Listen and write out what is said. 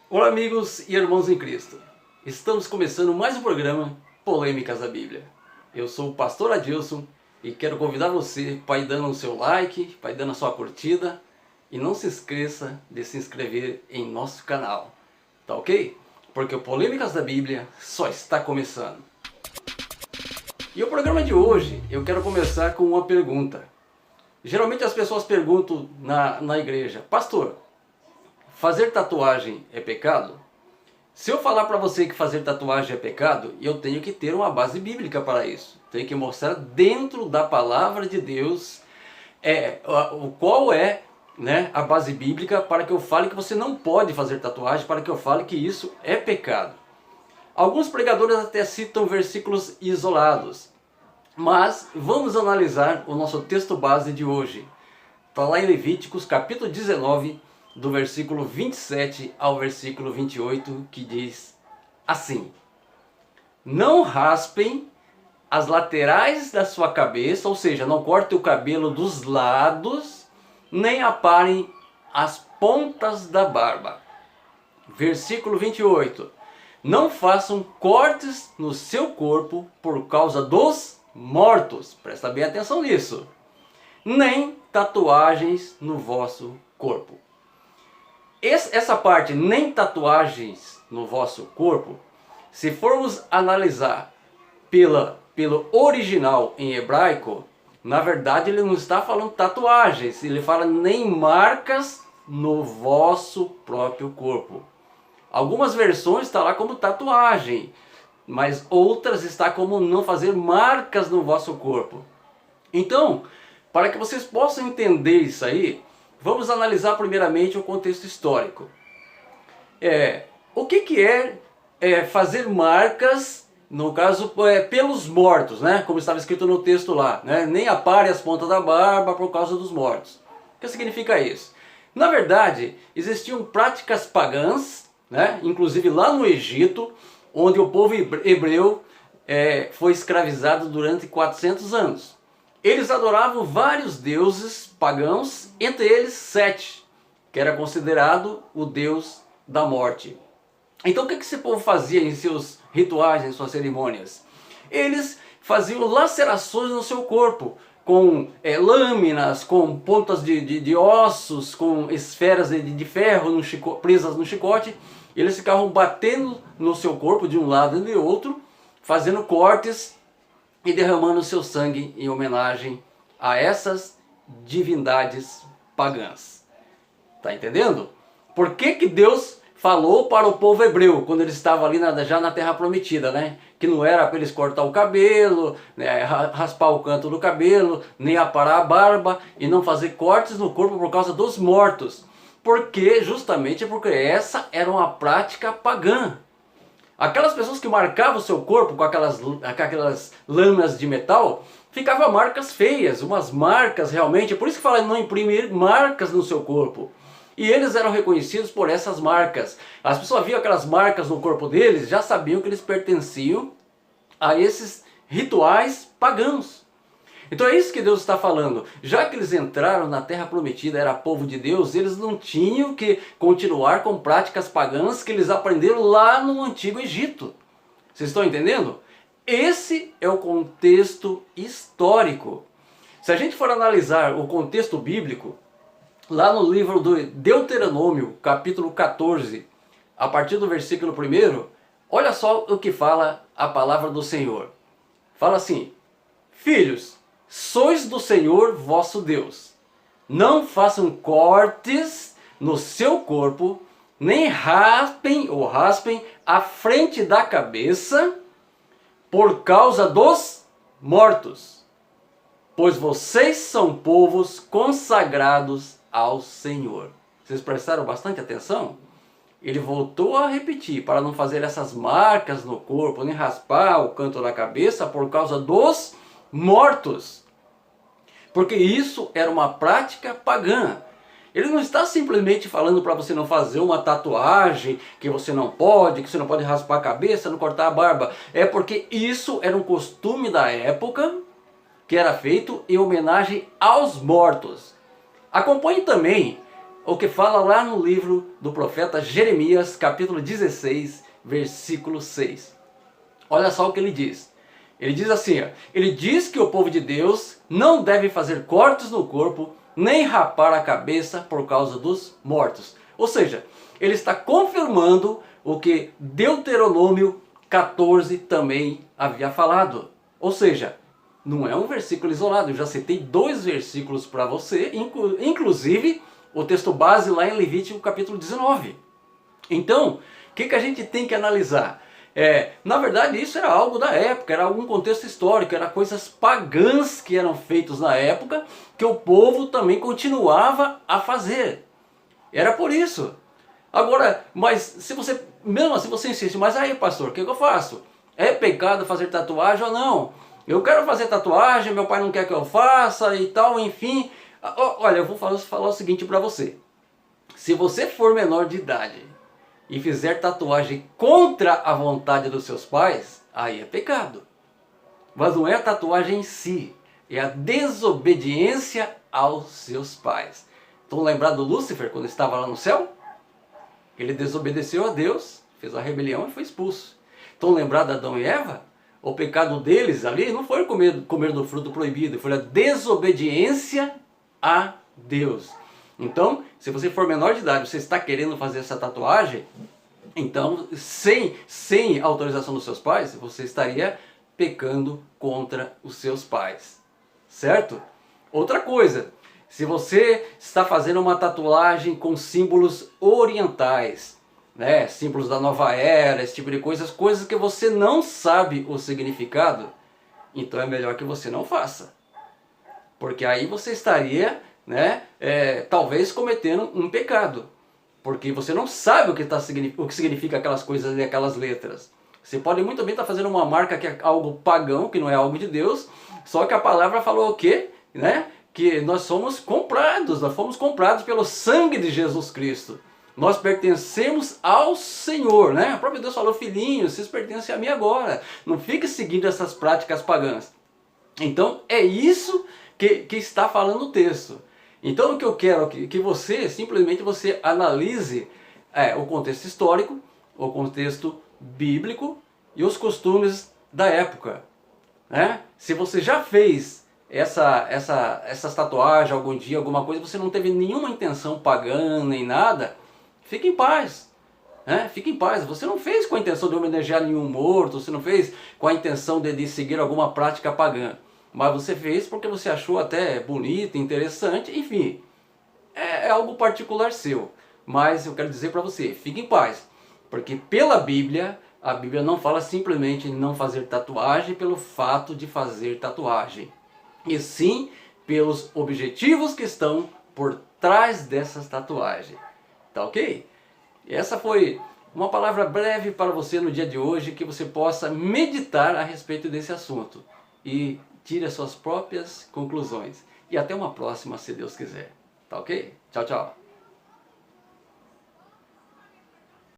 Olá amigos e irmãos em Cristo, estamos começando mais um programa Polêmicas da Bíblia. Eu sou o pastor Adilson e quero convidar você para ir dando o seu like, para ir dando a sua curtida e não se esqueça de se inscrever em nosso canal, tá ok? Porque o Polêmicas da Bíblia só está começando. E o programa de hoje eu quero começar com uma pergunta. Geralmente as pessoas perguntam na igreja: pastor, fazer tatuagem é pecado? Se eu falar para você que fazer tatuagem é pecado, eu tenho que ter uma base bíblica para isso. Tenho que mostrar dentro da palavra de Deus qual é, a base bíblica para que eu fale que você não pode fazer tatuagem, para que eu fale que isso é pecado. Alguns pregadores até citam versículos isolados, mas vamos analisar o nosso texto base de hoje. Está lá em Levíticos capítulo 19, do versículo 27 ao versículo 28, que diz assim: não raspem as laterais da sua cabeça, ou seja, não cortem o cabelo dos lados, nem aparem as pontas da barba. Versículo 28: não façam cortes no seu corpo por causa dos mortos. Presta bem atenção nisso. Nem tatuagens no vosso corpo. Essa parte, nem tatuagens no vosso corpo, se formos analisar pelo original em hebraico, na verdade ele não está falando tatuagens, ele fala nem marcas no vosso próprio corpo. Algumas versões está lá como tatuagem, mas outras está como não fazer marcas no vosso corpo. Então, para que vocês possam entender isso aí, vamos analisar primeiramente o contexto histórico. O que é fazer marcas, no caso, pelos mortos, né? Como estava escrito no texto lá, né? Nem apare as pontas da barba por causa dos mortos. O que significa isso? Na verdade, existiam práticas pagãs, né? Inclusive lá no Egito, onde o povo hebreu foi escravizado durante 400 anos. Eles adoravam vários deuses pagãos, entre eles Sete, que era considerado o deus da morte. Então o que esse povo fazia em seus rituais, em suas cerimônias? Eles faziam lacerações no seu corpo, com lâminas, com pontas de ossos, com esferas de ferro presas no chicote. Eles ficavam batendo no seu corpo de um lado e do outro, fazendo cortes e derramando seu sangue em homenagem a essas divindades pagãs. Tá entendendo? Por que Deus falou para o povo hebreu, quando eles estavam ali já na terra prometida, né? Que não era para eles cortar o cabelo, né, raspar o canto do cabelo, nem aparar a barba e não fazer cortes no corpo por causa dos mortos. Justamente porque essa era uma prática pagã. Aquelas pessoas que marcavam o seu corpo com aquelas lâminas de metal, ficavam marcas feias, umas marcas realmente, por isso que fala não imprimir marcas no seu corpo. E eles eram reconhecidos por essas marcas. As pessoas viam aquelas marcas no corpo deles, já sabiam que eles pertenciam a esses rituais pagãos. Então é isso que Deus está falando. Já que eles entraram na terra prometida, era povo de Deus, eles não tinham que continuar com práticas pagãs que eles aprenderam lá no Antigo Egito. Vocês estão entendendo? Esse é o contexto histórico. Se a gente for analisar o contexto bíblico, lá no livro do Deuteronômio, capítulo 14, a partir do versículo 1, olha só o que fala a palavra do Senhor. Fala assim: filhos, sois do Senhor vosso Deus. Não façam cortes no seu corpo, nem raspem a frente da cabeça por causa dos mortos, pois vocês são povos consagrados ao Senhor. Vocês prestaram bastante atenção? Ele voltou a repetir, para não fazer essas marcas no corpo, nem raspar o canto da cabeça por causa dos mortos. Porque isso era uma prática pagã. Ele não está simplesmente falando para você não fazer uma tatuagem, que você não pode raspar a cabeça, não cortar a barba. É porque isso era um costume da época, que era feito em homenagem aos mortos. Acompanhe também o que fala lá no livro do profeta Jeremias, capítulo 16, versículo 6. Olha só o que ele diz. Ele diz assim, ó, ele diz que o povo de Deus não deve fazer cortes no corpo, nem rapar a cabeça por causa dos mortos. Ou seja, ele está confirmando o que Deuteronômio 14 também havia falado. Ou seja, não é um versículo isolado, eu já citei 2 versículos para você, inclusive o texto base lá em Levítico capítulo 19. Então, o que a gente tem que analisar? Na verdade isso era algo da época, era algum contexto histórico, era coisas pagãs que eram feitas na época, que o povo também continuava a fazer. Era por isso. Agora, mas se você, mesmo assim você insiste, mas aí pastor, o que eu faço? É pecado fazer tatuagem ou não? Eu quero fazer tatuagem, meu pai não quer que eu faça e tal, enfim. Olha, eu vou falar o seguinte para você. Se você for menor de idade e fizer tatuagem contra a vontade dos seus pais, aí é pecado. Mas não é a tatuagem em si, é a desobediência aos seus pais. Estão lembrados do Lúcifer quando estava lá no céu? Ele desobedeceu a Deus, fez a rebelião e foi expulso. Estão lembrados de Adão e Eva? O pecado deles ali não foi comer do fruto proibido, foi a desobediência a Deus. Então, se você for menor de idade, você está querendo fazer essa tatuagem, então, sem autorização dos seus pais, você estaria pecando contra os seus pais. Certo? Outra coisa, se você está fazendo uma tatuagem com símbolos orientais, né, símbolos da nova era, esse tipo de coisas que você não sabe o significado, então é melhor que você não faça. Porque aí você estaria, né, talvez cometendo um pecado. Porque você não sabe o que significa aquelas coisas e aquelas letras. Você pode muito bem estar fazendo uma marca que é algo pagão, que não é algo de Deus, só que a palavra falou o quê? Né? Que nós fomos comprados pelo sangue de Jesus Cristo. Nós pertencemos ao Senhor, né? O próprio Deus falou, filhinhos, vocês pertencem a mim agora. Não fique seguindo essas práticas pagãs. Então é isso que está falando o texto. Então o que eu quero que você, simplesmente você analise o contexto histórico, o contexto bíblico e os costumes da época. Né? Se você já fez essas tatuagens algum dia, alguma coisa, você não teve nenhuma intenção pagã nem nada, fique em paz. Fique em paz. Você não fez com a intenção de homenagear nenhum morto, você não fez com a intenção de seguir alguma prática pagã. Mas você fez porque você achou até bonito, interessante, enfim. É algo particular seu. Mas eu quero dizer para você, fique em paz. Porque pela Bíblia, a Bíblia não fala simplesmente em não fazer tatuagem pelo fato de fazer tatuagem. E sim pelos objetivos que estão por trás dessas tatuagens. Tá ok? Essa foi uma palavra breve para você no dia de hoje, que você possa meditar a respeito desse assunto. E tire as suas próprias conclusões. E até uma próxima, se Deus quiser. Tá ok? Tchau, tchau.